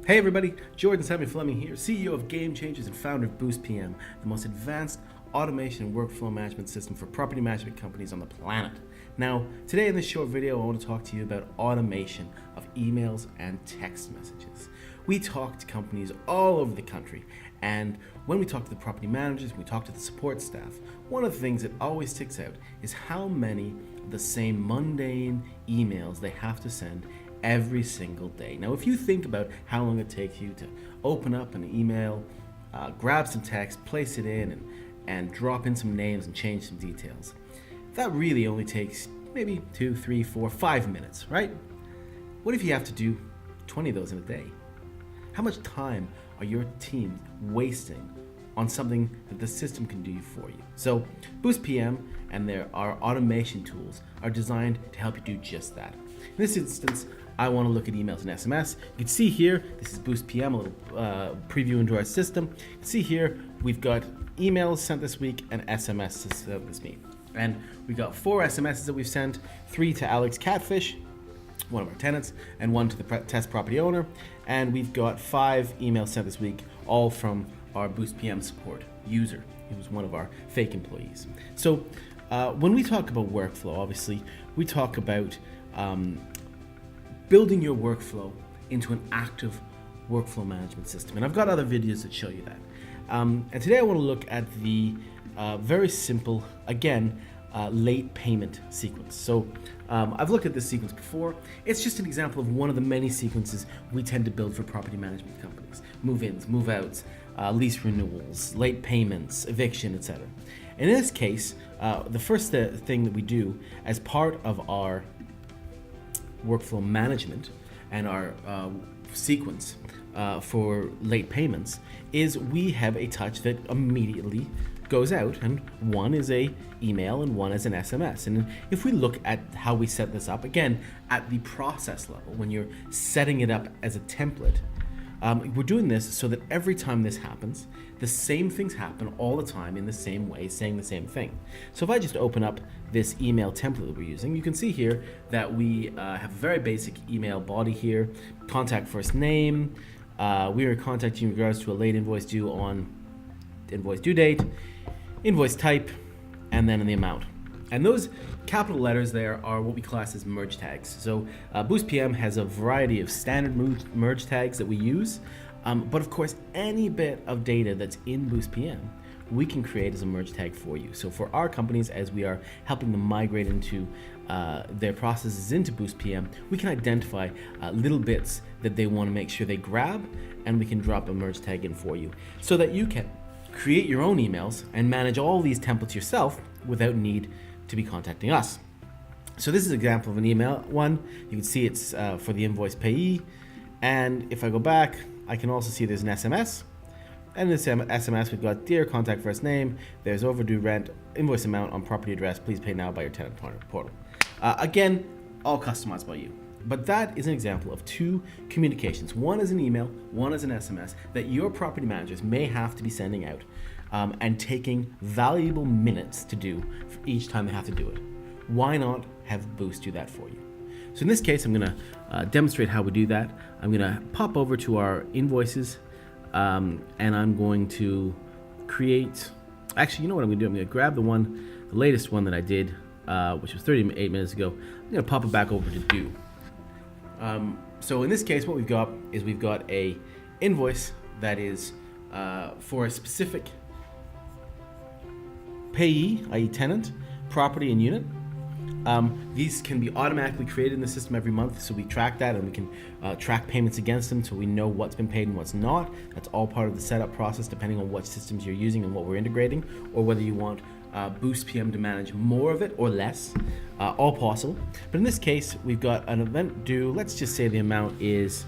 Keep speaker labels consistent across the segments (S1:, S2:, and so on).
S1: Hey everybody, Jordan Sammy Fleming here, CEO of Game Changers and founder of BoostPM, the most advanced automation and workflow management system for property management companies on the planet. Now, today in this short video, I want to talk to you about automation of emails and text messages. We talk to companies all over the country, and when we talk to the property managers, we talk to the support staff, one of the things that always sticks out is how many of the same mundane emails they have to send every single day. Now, if you think about how long it takes you to open up an email, grab some text, place it in, and drop in some names and change some details, that really only takes maybe 2, 3, 4, 5 minutes, right? What if you have to do 20 of those in a day? How much time are your team wasting on something that the system can do for you? So BoostPM and our automation tools are designed to help you do just that. In this instance, I want to look at emails and SMS. You can see here, this is BoostPM, a little preview into our system. You can see here, we've got emails sent this week and SMS sent this week. And we got 4 SMSs that we've sent, 3 to Alex Catfish, one of our tenants, and 1 to the test property owner. And we've got 5 emails sent this week, all from our BoostPM support user. He was one of our fake employees. So when we talk about workflow, obviously, we talk about building your workflow into an active workflow management system. And I've got other videos that show you that. And today I want to look at the very simple, again, late payment sequence. So I've looked at this sequence before. It's just an example of one of the many sequences we tend to build for property management companies. Move-ins, move-outs, lease renewals, late payments, eviction, etc. In this case, the first thing that we do as part of our workflow management and our sequence for late payments is we have a touch that immediately goes out, and one is a email and one is an SMS. And if we look at how we set this up, again, at the process level, when you're setting it up as a template, we're doing this so that every time this happens, the same things happen all the time in the same way, saying the same thing. So if I just open up this email template that we're using, you can see here that we have a very basic email body here, contact first name, we are contacting you in regards to a late invoice due on invoice due date, invoice type, and then the amount. And those capital letters there are what we class as merge tags. So BoostPM has a variety of standard merge tags that we use, but of course any bit of data that's in BoostPM we can create as a merge tag for you. So for our companies, as we are helping them migrate into their processes into BoostPM, we can identify little bits that they want to make sure they grab, and we can drop a merge tag in for you so that you can create your own emails and manage all these templates yourself without need to be contacting us. So this is an example of an email one. You can see it's for the invoice payee. And if I go back, I can also see there's an SMS. And in this SMS, we've got dear contact first name, there's overdue rent, invoice amount on property address, please pay now by your tenant portal. Again, all customized by you. But that is an example of 2 communications. One is an email, one is an SMS that your property managers may have to be sending out and taking valuable minutes to do for each time they have to do it. Why not have Boost do that for you? So in this case, I'm going to demonstrate how we do that. I'm going to pop over to our invoices and I'm going to create, actually, you know what I'm going to do? I'm going to grab the latest one that I did, which was 38 minutes ago. I'm going to pop it back over to do. So in this case, what we've got is we've got a invoice that is for a specific payee, i.e. tenant, property, and unit. These can be automatically created in the system every month, so we track that and we can track payments against them so we know what's been paid and what's not. That's all part of the setup process depending on what systems you're using and what we're integrating, or whether you want BoostPM to manage more of it or less, all possible. But in this case, we've got an event due. Let's just say the amount is,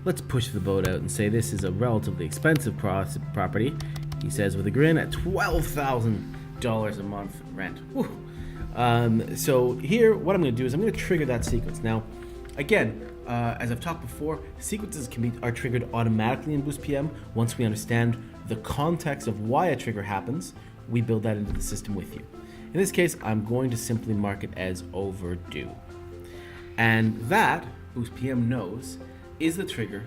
S1: let's push the boat out and say this is a relatively expensive property. He says with a grin at $12,000 a month rent. Whew. So here, what I'm going to do is I'm going to trigger that sequence. Now, again, as I've talked before, sequences are triggered automatically in BoostPM. Once we understand the context of why a trigger happens, we build that into the system with you. In this case, I'm going to simply mark it as overdue. And that, BoostPM knows, is the trigger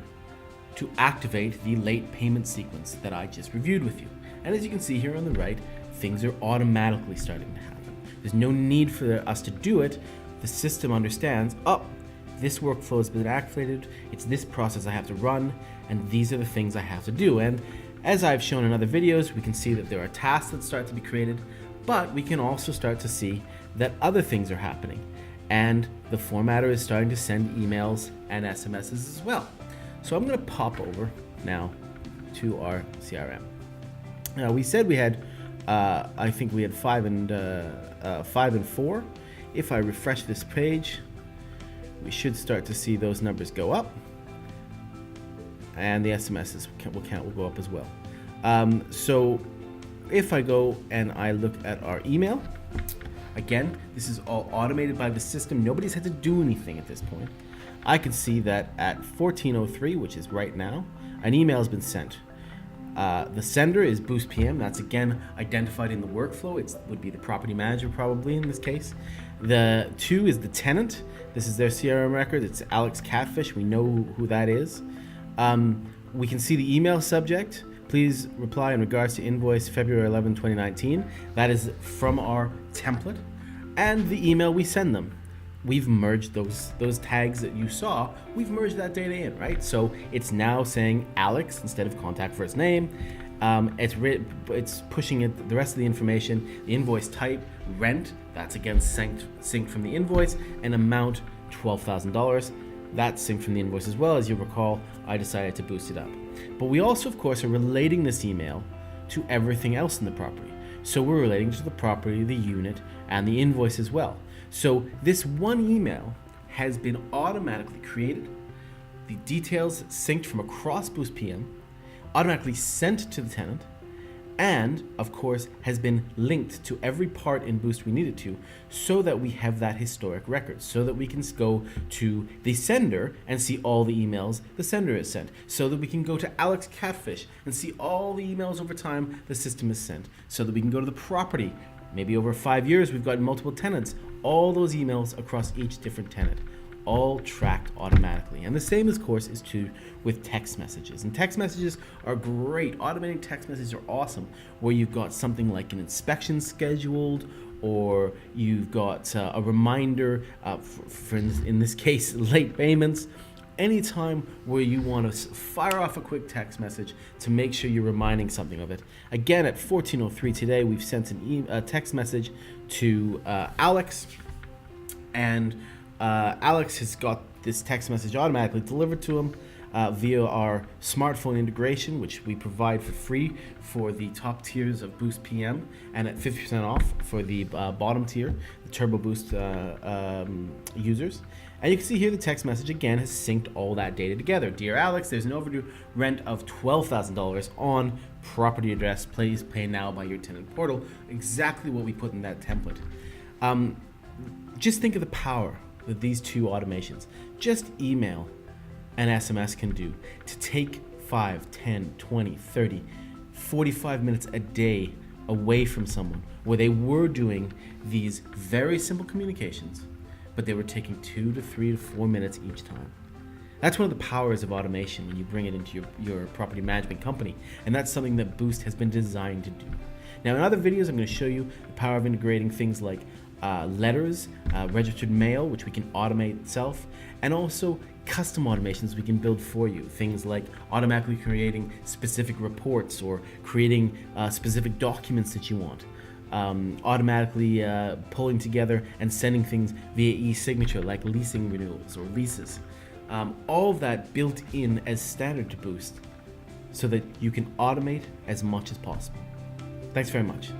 S1: to activate the late payment sequence that I just reviewed with you. And as you can see here on the right, things are automatically starting to happen. There's no need for us to do it. The system understands, oh, this workflow has been activated, it's this process I have to run, and these are the things I have to do. And as I've shown in other videos, we can see that there are tasks that start to be created, but we can also start to see that other things are happening. And the formatter is starting to send emails and SMSs as well. So I'm going to pop over now to our CRM. Now we said we had, I think we had 5 and 4. If I refresh this page, we should start to see those numbers go up, and the SMSs will go up as well. So if I go and I look at our email, again, this is all automated by the system. Nobody's had to do anything at this point. I can see that at 14:03, which is right now, an email has been sent. The sender is BoostPM. That's again identified in the workflow. It would be the property manager probably in this case. The 2 is the tenant. This is their CRM record. It's Alex Catfish. We know who that is. We can see the email subject. Please reply in regards to invoice February 11, 2019. That is from our template. And the email we send them. We've merged those tags that you saw. We've merged that data in, right? So it's now saying Alex instead of contact first name. It's pushing it the rest of the information. The invoice type, rent. That's again synced from the invoice. And amount, $12,000. That's synced from the invoice as well. As you recall, I decided to boost it up. But we also, of course, are relating this email to everything else in the property. So we're relating to the property, the unit, and the invoice as well. So this one email has been automatically created, the details synced from across BoostPM, automatically sent to the tenant, and of course has been linked to every part in Boost we needed to, so that we have that historic record, so that we can go to the sender and see all the emails the sender has sent, so that we can go to Alex Catfish and see all the emails over time the system has sent, so that we can go to the property. Maybe over 5 years we've got multiple tenants, all those emails across each different tenant, all tracked automatically. And the same, of course, is true with text messages. And text messages are great. Automating text messages are awesome, where you've got something like an inspection scheduled, or you've got a reminder for in this case, late payments. Anytime where you want to fire off a quick text message to make sure you're reminding something of it. Again, at 14:03 today, we've sent a text message to Alex, and Alex has got this text message automatically delivered to him via our smartphone integration, which we provide for free for the top tiers of BoostPM, and at 50% off for the bottom tier, the Turbo Boost users. And you can see here the text message again has synced all that data together. Dear Alex, there's an overdue rent of $12,000 on property address. Please pay now by your tenant portal. Exactly what we put in that template. Just think of the power that these two automations, just email and SMS, can do to take 5, 10, 20, 30, 45 minutes a day away from someone where they were doing these very simple communications, but they were taking 2 to 3 to 4 minutes each time. That's one of the powers of automation when you bring it into your property management company, and that's something that Boost has been designed to do. Now in other videos I'm going to show you the power of integrating things like letters, registered mail, which we can automate itself, and also custom automations we can build for you. Things like automatically creating specific reports or creating specific documents that you want. Automatically pulling together and sending things via e-signature like leasing renewals or leases. All of that built in as standard to Boost so that you can automate as much as possible. Thanks very much.